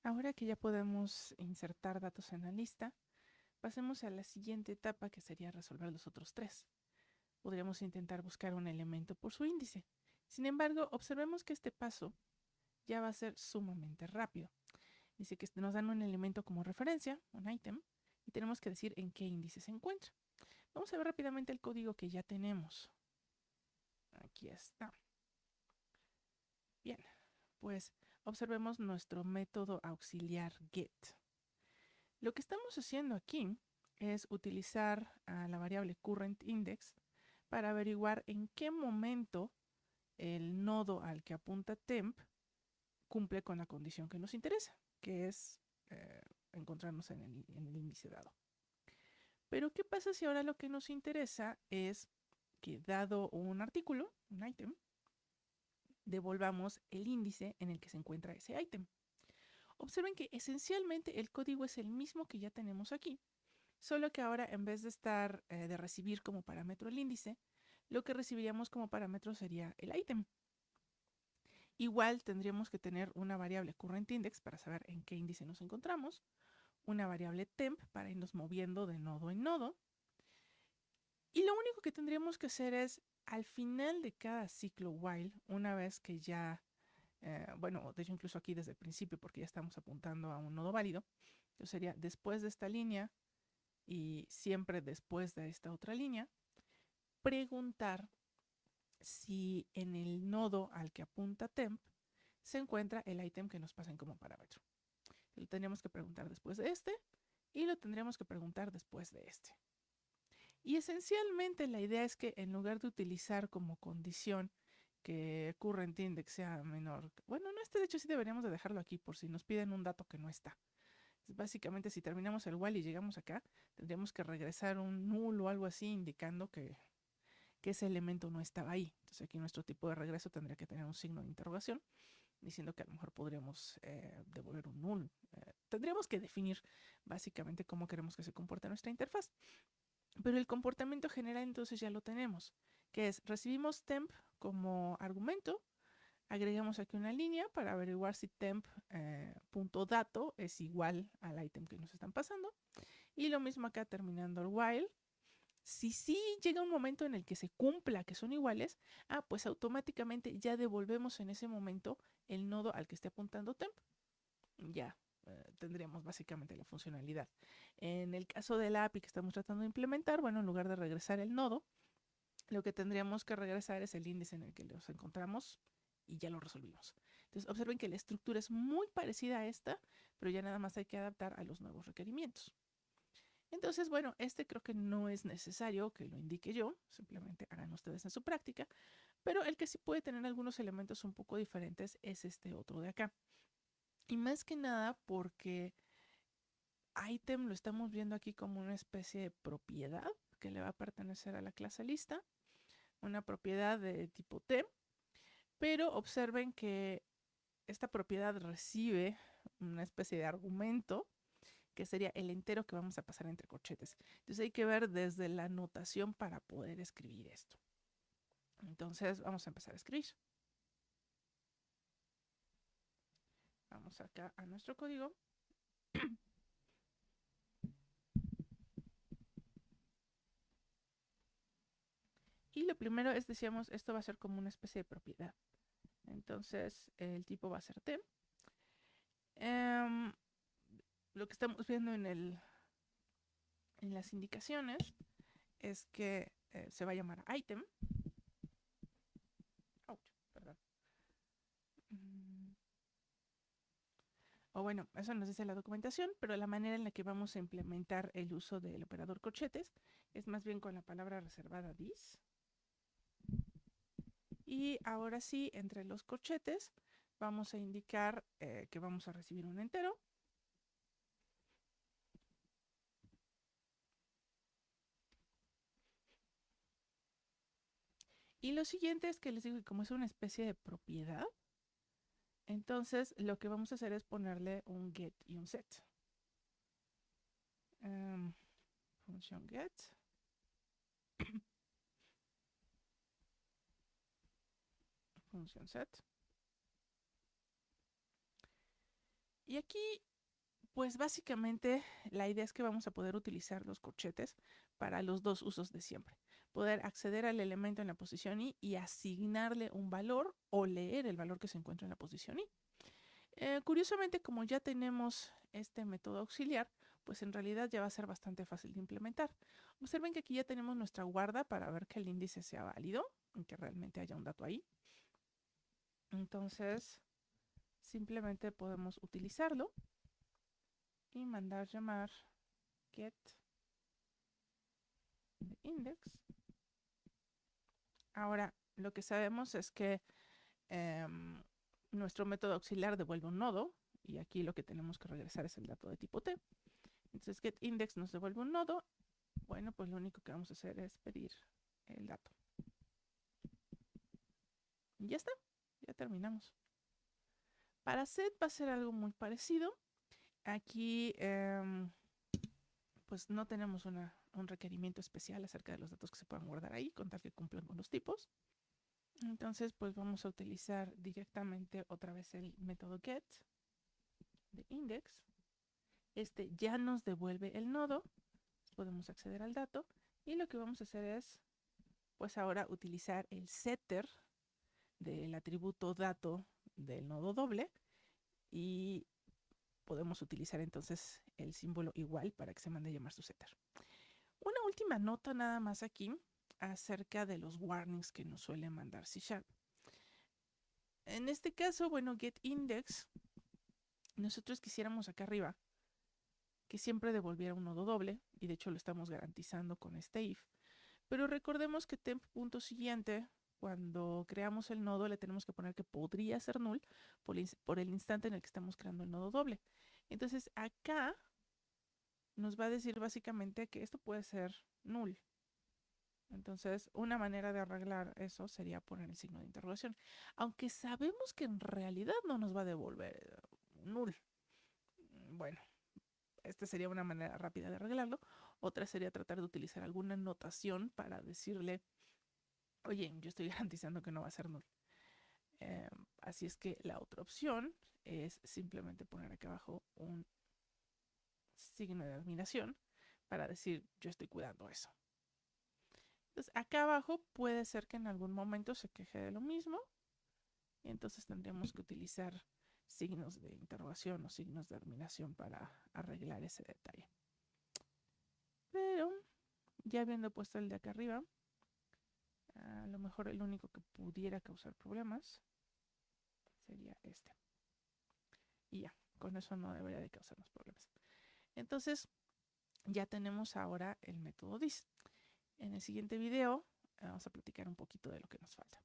Ahora que ya podemos insertar datos en la lista, pasemos a la siguiente etapa, que sería resolver los otros tres. Podríamos intentar buscar un elemento por su índice. Sin embargo, observemos que este paso ya va a ser sumamente rápido. Dice que nos dan un elemento como referencia, un ítem, y tenemos que decir en qué índice se encuentra. Vamos a ver rápidamente el código que ya tenemos. Aquí está. Bien, pues observemos nuestro método auxiliar get. Lo que estamos haciendo aquí es utilizar a la variable currentIndex para averiguar en qué momento el nodo al que apunta temp cumple con la condición que nos interesa, que es encontrarnos en el índice dado. Pero ¿qué pasa si ahora lo que nos interesa es que, dado un artículo, un ítem, devolvamos el índice en el que se encuentra ese ítem? Observen que esencialmente el código es el mismo que ya tenemos aquí, solo que ahora, en vez de de recibir como parámetro el índice, lo que recibiríamos como parámetro sería el ítem. Igual tendríamos que tener una variable currentIndex para saber en qué índice nos encontramos, una variable temp para irnos moviendo de nodo en nodo, y lo único que tendríamos que hacer es, al final de cada ciclo while, una vez que ya, bueno, de hecho incluso aquí desde el principio, porque ya estamos apuntando a un nodo válido, entonces sería después de esta línea y siempre después de esta otra línea, preguntar si en el nodo al que apunta temp se encuentra el ítem que nos pasen como parámetro. Lo tendríamos que preguntar después de este y lo tendríamos que preguntar después de este. Y esencialmente la idea es que, en lugar de utilizar como condición que currentIndex sea menor, bueno, no, de hecho sí deberíamos de dejarlo aquí por si nos piden un dato que no está. Básicamente, si terminamos el while y llegamos acá, tendríamos que regresar un null o algo así indicando que ese elemento no estaba ahí. Entonces aquí nuestro tipo de regreso tendría que tener un signo de interrogación, diciendo que a lo mejor podríamos devolver un null. Tendríamos que definir básicamente cómo queremos que se comporte nuestra interfaz. Pero el comportamiento general entonces ya lo tenemos, que es: recibimos temp como argumento, agregamos aquí una línea para averiguar si temp.dato es igual al ítem que nos están pasando, y lo mismo acá terminando el while. Si sí llega un momento en el que se cumpla que son iguales, pues automáticamente ya devolvemos en ese momento el nodo al que esté apuntando temp. Ya tendríamos básicamente la funcionalidad. En el caso de la API que estamos tratando de implementar, bueno, en lugar de regresar el nodo, lo que tendríamos que regresar es el índice en el que los encontramos y ya lo resolvimos. Entonces, observen que la estructura es muy parecida a esta, pero ya nada más hay que adaptar a los nuevos requerimientos. Entonces, bueno, este creo que no es necesario que lo indique yo, simplemente hagan ustedes en su práctica, pero el que sí puede tener algunos elementos un poco diferentes es este otro de acá. Y más que nada porque item lo estamos viendo aquí como una especie de propiedad que le va a pertenecer a la clase lista, una propiedad de tipo T, pero observen que esta propiedad recibe una especie de argumento que sería el entero que vamos a pasar entre corchetes. Entonces hay que ver desde la notación para poder escribir esto. Entonces vamos a empezar a escribir. Vamos acá a nuestro código. Y lo primero es, decíamos, esto va a ser como una especie de propiedad. Entonces el tipo va a ser T. Lo que estamos viendo en las indicaciones es que se va a llamar item. Ouch, perdón. O bueno, eso nos dice la documentación, pero la manera en la que vamos a implementar el uso del operador corchetes es más bien con la palabra reservada this. Y ahora sí, entre los corchetes vamos a indicar que vamos a recibir un entero. Y lo siguiente es que les digo que, como es una especie de propiedad, entonces lo que vamos a hacer es ponerle un get y un set. Función get. Función set. Y aquí, pues básicamente la idea es que vamos a poder utilizar los corchetes para los dos usos de siempre. Poder acceder al elemento en la posición I y asignarle un valor o leer el valor que se encuentra en la posición I. Curiosamente, como ya tenemos este método auxiliar, pues en realidad ya va a ser bastante fácil de implementar. Observen que aquí ya tenemos nuestra guarda para ver que el índice sea válido, y que realmente haya un dato ahí. Entonces, simplemente podemos utilizarlo y mandar llamar get the index. Ahora, lo que sabemos es que nuestro método auxiliar devuelve un nodo, y aquí lo que tenemos que regresar es el dato de tipo T. Entonces getIndex nos devuelve un nodo. Bueno, pues lo único que vamos a hacer es pedir el dato. Y ya está, ya terminamos. Para set va a ser algo muy parecido. Aquí pues no tenemos un requerimiento especial acerca de los datos que se puedan guardar ahí, con tal que cumplan con los tipos. Entonces pues vamos a utilizar directamente otra vez el método get de index. Este ya nos devuelve el nodo. Podemos acceder al dato. Y lo que vamos a hacer es, pues ahora utilizar el setter del atributo dato del nodo doble y podemos utilizar entonces el símbolo igual para que se mande a llamar su setter. Una última nota nada más aquí acerca de los warnings que nos suele mandar C#. En este caso, bueno, getIndex, nosotros quisiéramos acá arriba que siempre devolviera un nodo doble, y de hecho lo estamos garantizando con este if. Pero recordemos que temp.siguiente, cuando creamos el nodo, le tenemos que poner que podría ser null por el instante en el que estamos creando el nodo doble. Entonces acá nos va a decir básicamente que esto puede ser null. Entonces, una manera de arreglar eso sería poner el signo de interrogación. Aunque sabemos que en realidad no nos va a devolver null. Bueno, esta sería una manera rápida de arreglarlo. Otra sería tratar de utilizar alguna notación para decirle, oye, yo estoy garantizando que no va a ser null. Así es que la otra opción es simplemente poner acá abajo un signo de admiración para decir, yo estoy cuidando eso. Entonces, acá abajo puede ser que en algún momento se queje de lo mismo. Y entonces tendríamos que utilizar signos de interrogación o signos de admiración para arreglar ese detalle. Pero ya habiendo puesto el de acá arriba, a lo mejor el único que pudiera causar problemas sería este. Y ya, con eso no debería de causarnos problemas. Entonces, ya tenemos ahora el método dis. En el siguiente video vamos a platicar un poquito de lo que nos falta.